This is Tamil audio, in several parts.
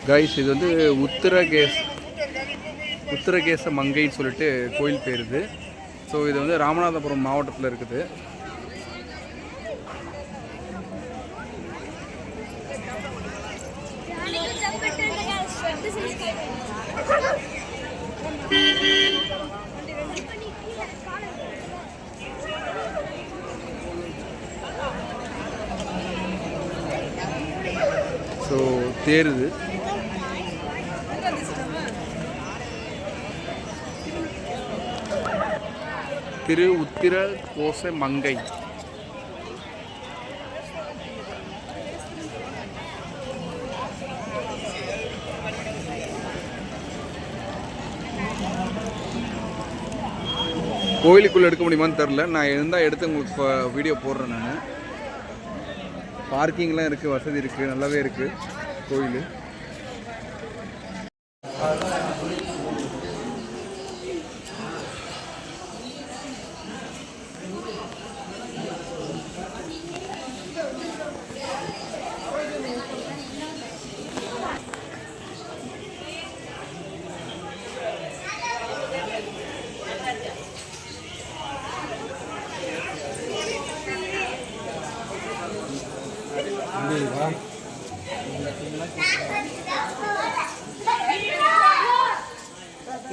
கைஸ் இது வந்து உத்தரகேச மங்கைன்னு சொல்லிட்டு கோயில் பேர் இது. ஸோ இது வந்து ராமநாதபுரம் மாவட்டத்தில் இருக்குது. ஸோ தேருது. திரு உத்திர கோச மங்கை. கோயிலுக்குள்ளே எடுக்க முடியுமான்னு தெரில. நான் இருந்தால் எடுத்து உங்களுக்கு வீடியோ போடுறேன். நான் பார்க்கிங்லாம் இருக்குது, வசதி இருக்குது, நல்லாவே இருக்குது கோயில்.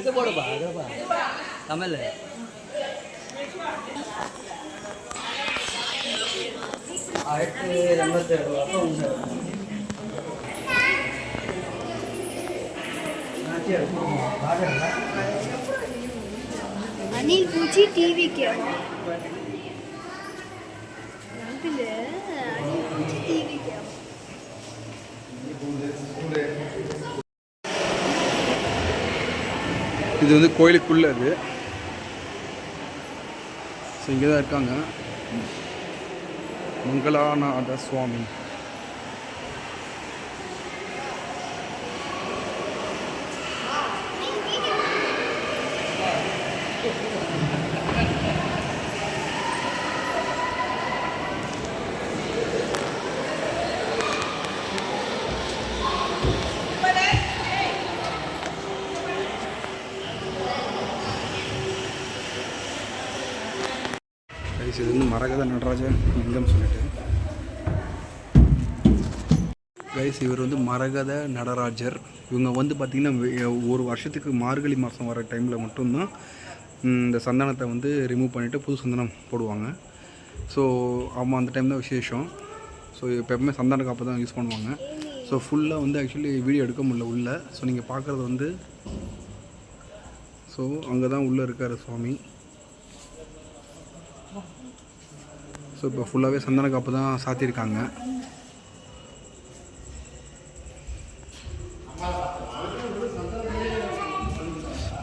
itu bodoh banget apa? Kamel ya? Ayat nomor 2 apa unsur? Nanti ada. Anil पूछी टीवी क्या अंकल अनिल पूछी टीवी क्या இது வந்து கோயிலுக்குள்ள அது. ஸோ இங்கே தான் இருக்காங்க மங்களாநாத சுவாமி. இது வந்து மரகத நடராஜ லிங்கம் சொல்லிட்டு கைஸ், இவர் வந்து மரகத நடராஜர். இவங்க வந்து பார்த்திங்கன்னா ஒரு வருஷத்துக்கு மார்கழி மாதம் வர டைமில் மட்டும்தான் இந்த சந்தனத்தை வந்து ரிமூவ் பண்ணிவிட்டு புது சந்தனம் போடுவாங்க. ஸோ ஆமாம், அந்த டைம் தான் விசேஷம். ஸோ எப்போவுமே சந்தன காப்பை தான் யூஸ் பண்ணுவாங்க. ஸோ ஃபுல்லாக வந்து ஆக்சுவலி வீடியோ எடுக்க முடியல உள்ளே. ஸோ நீங்கள் பார்க்குறது வந்து ஸோ அங்கே தான் உள்ளே இருக்கார் சுவாமி. ஸோ இப்போ ஃபுல்லாகவே சந்தன காப்பு தான் சாத்தியிருக்காங்க.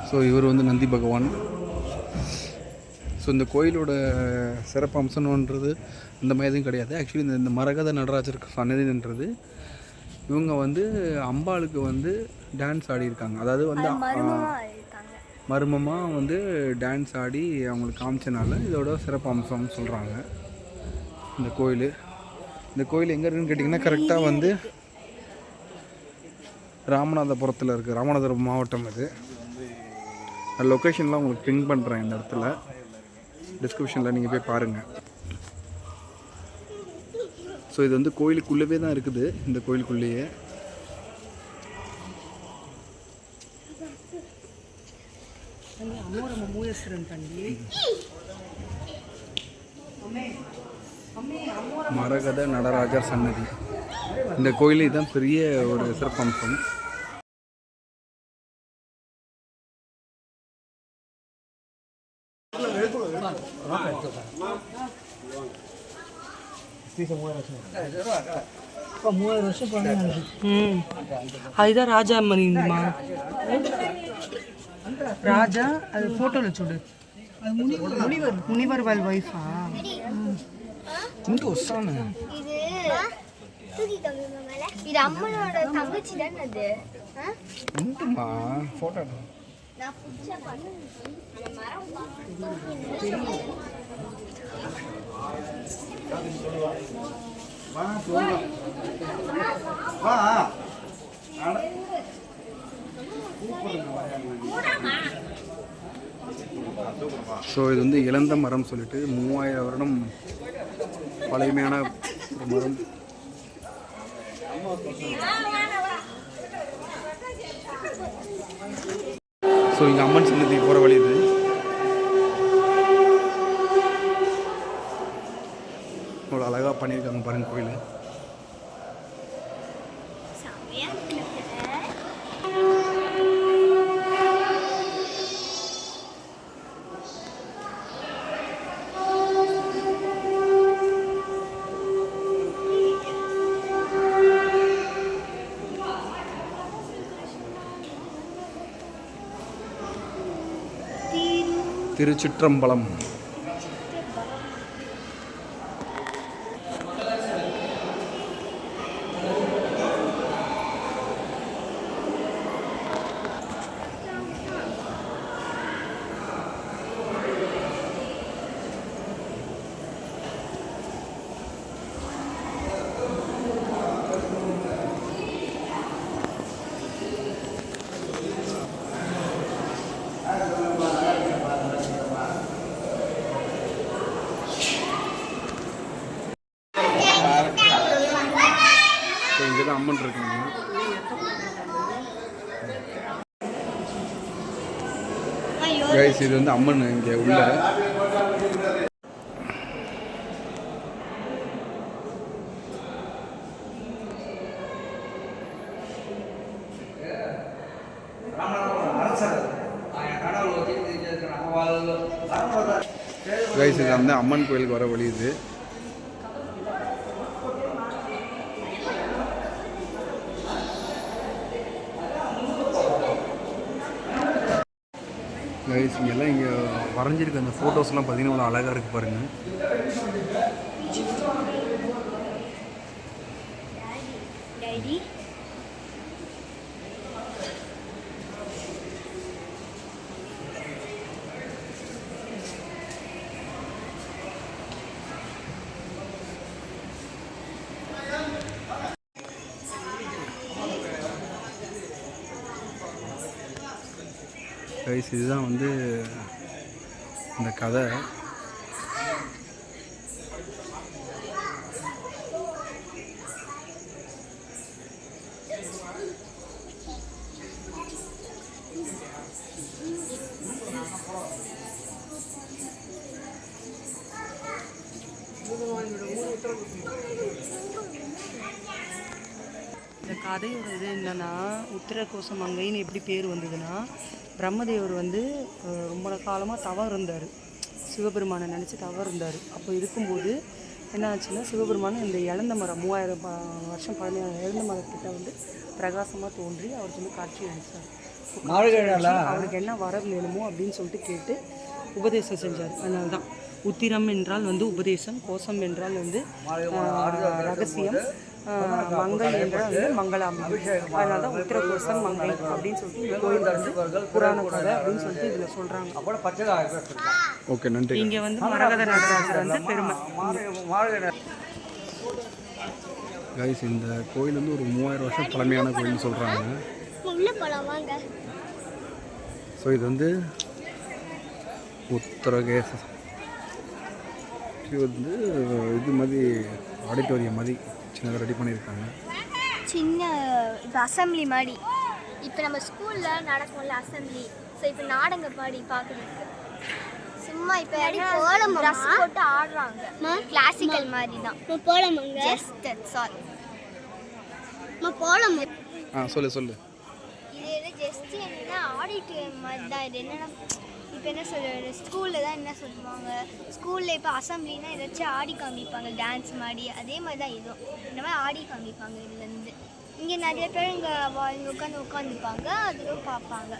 ஸோ இவர் வந்து நந்தி பகவான். ஸோ இந்த கோயிலோட சிறப்பு அம்சம்ன்றது இந்த மாதிரி எதுவும் கிடையாது. ஆக்சுவலி இந்த மரகத நடராஜருக்கு சன்னதின்றது இவங்க வந்து அம்பாளுக்கு வந்து டான்ஸ் ஆடியிருக்காங்க. அதாவது வந்து மர்மமாக வந்து டான்ஸ் ஆடி அவங்களுக்கு காமிச்சனால இதோட சிறப்பு அம்சம்னு சொல்கிறாங்க. இந்த கோயில் எங்கே இருக்குதுன்னு கேட்டிங்கன்னா கரெக்டாக வந்து ராமநாதபுரத்தில் இருக்குது. ராமநாதபுரம் மாவட்டம் இது. லொக்கேஷன்லாம் உங்களுக்கு பின் பண்ணுறேன் இந்த இடத்துல டிஸ்கிரிப்ஷனில், நீங்கள் போய் பாருங்கள். ஸோ இது வந்து கோயிலுக்குள்ளவே தான் இருக்குது. இந்த கோயிலுக்குள்ளேயே மரகத நடராஜர் சன்னதி. இந்த கோயிலுக்கு தான் பெரிய ஒரு சிறப்பம்சம். அதுதான் ராஜா மணிமா ராஜா. அது ஃபோட்டோவில் చూడు. அது முனிவர் వాళ్ళ వైఫా? இங்கே வச்சானே இது அம்மனோட தங்கச்சி தானே அது. உண்டுமா ஃபோட்டோ நான் புடிச்ச பண்ணு மரம் வா ஸோ இது வந்து இளந்த மரம் சொல்லிட்டு 3000 வருடம் பழமையான ஒரு மரம். ஸோ இங்கே அம்மன் சன்னதிக்கு போகிற வழி இது. அவ்வளோ அழகாக பண்ணியிருக்காங்க பாருங்க கோயில். திருச்சிற்றம்பலம். இங்கே தான் அம்மன் இருக்குங்க. கைஸ் இது வந்து அம்மன் இங்கே உள்ள. கைஸ் இது வந்து அம்மன் கோயிலுக்கு வர வழி இது. கைஸ் இங்கெல்லாம் இங்கே வரைஞ்சிருக்க அந்த ஃபோட்டோஸ்லாம் பார்த்தீங்கன்னா அவ்வளோ அழகாக இருக்குது பாருங்கள். கைஸ் இதுதான் வந்து இந்த கதை. இந்த கதையோட இது என்னன்னா, உத்திரகோச மங்கைன்னு எப்படி பேர் வந்ததுன்னா, பிரம்மதேவர் வந்து ரொம்ப காலமாக தவம் இருந்தார். சிவபெருமானை நினச்சி தவம் இருந்தார். அப்போ இருக்கும்போது என்ன ஆச்சுன்னா, சிவபெருமான் இந்த இழந்த மரம் 3000 வருஷம் பழமையான இழந்த மரத்திட்ட வந்து பிரகாசமாக தோன்றி அவருக்கு வந்து காட்சி அளித்தார். அவருக்கு என்ன வரம் வேணுமோ அப்படின்னு சொல்லிட்டு கேட்டு உபதேசம் செஞ்சார். அதனால தான் உத்திரம் என்றால் வந்து உபதேசம், கோஷம் என்றால் வந்து ரகசியம், மங்கை என்றால் வந்து மங்களாம். அதனால தான் உத்திரகோசம் மங்கை அப்படின்னு சொல்லிட்டு இந்த கோயில் வந்து புராண கதை அப்படின்னு சொல்லிட்டு இதில் சொல்கிறாங்க. ஓகே, நன்றி. இங்கே வந்து மரகத நடராஜர் வந்து பெருமை. கைஸ் இந்த கோயில் வந்து ஒரு 3000 வருஷம் பழமையான கோயில்னு சொல்கிறாங்க. ஸோ இது வந்து உத்தரகேச இது வந்து இது மாதிரி ஆடிட்டோரியம் மாதிரி சின்னதாக ரெடி பண்ணியிருக்காங்க. சின்ன இப்போ அசம்பிளி மாதிரி இப்போ நம்ம ஸ்கூலில் நடக்கும்ல அசம்பிளி. ஸோ இப்போ நாடக பாடி பார்க்குறதுக்கு சும்மா இப்போ ட்ரெஸ் போட்டு ஆடுறாங்க. கிளாசிக்கல் மாதிரி தான் போலாமாங்க. ஜஸ்ட் சாரி போலாம். சொல்லு. இது ஜஸ்ட் என்னன்னா ஆடிட்டோரியம் மாதிரி தான். இது என்னன்னா இப்போ என்ன சொல்கிறது, ஸ்கூலில் தான் என்ன சொல்லுவாங்க, ஸ்கூலில் இப்போ அசம்பிளினா ஏதாச்சும் ஆடி காமிப்பாங்க டான்ஸ் மாதிரி. அதே மாதிரி தான் இதுவும் இந்த மாதிரி ஆடி காமிப்பாங்க. இதுலேருந்து இங்கே நிறைய பேர் இங்கே உட்காந்துப்பாங்க, அதுவும் பார்ப்பாங்க.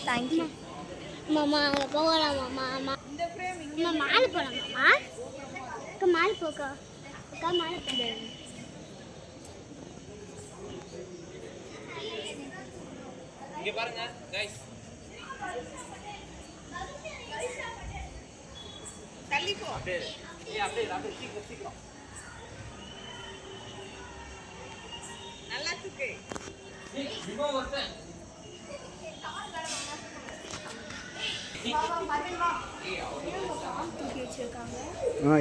தேங்க்யூ மாமா. அங்கே போகலாம் மாமா. மாலை போகலாமாம்மா? அக்கா மாலை போக்கா. அக்கா மாலை போடு. இங்கே பாருங்க கைஸ். தள்ளிக்கோ. அப்படியே சீக்கிரம் நல்லா தூக்கு.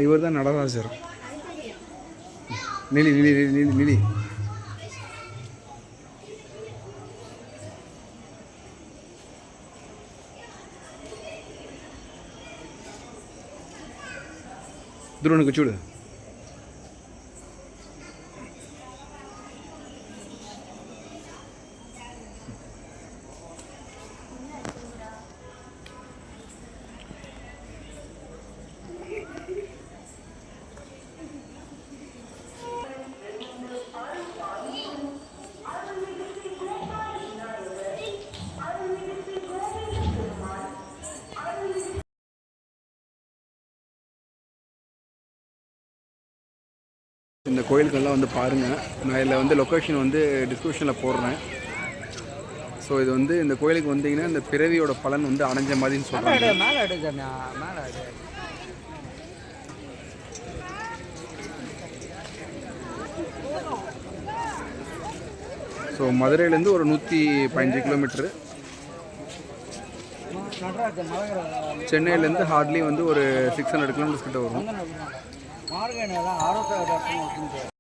இவர் தான் நடராஜர். நிலி நிலி நிலி நிலி துருவனுக்கு சூடு. இந்த கோயிலுக்கெல்லாம் வந்து பாருங்கள். நான் இதில் வந்து லொக்கேஷன் வந்து டிஸ்கிரிப்ஷனில் போடுறேன். ஸோ இது வந்து இந்த கோயிலுக்கு வந்தீங்கன்னா இந்த பிறவியோட பலன் வந்து அடைஞ்ச மாதிரின்னு சொல்கிறாங்க. ஸோ மதுரையிலேருந்து ஒரு 115 கிலோமீட்ரு, சென்னையிலேருந்து ஹார்ட்லி வந்து ஒரு 600 கிலோமீட்டர்ஸ் கிட்ட வரும்.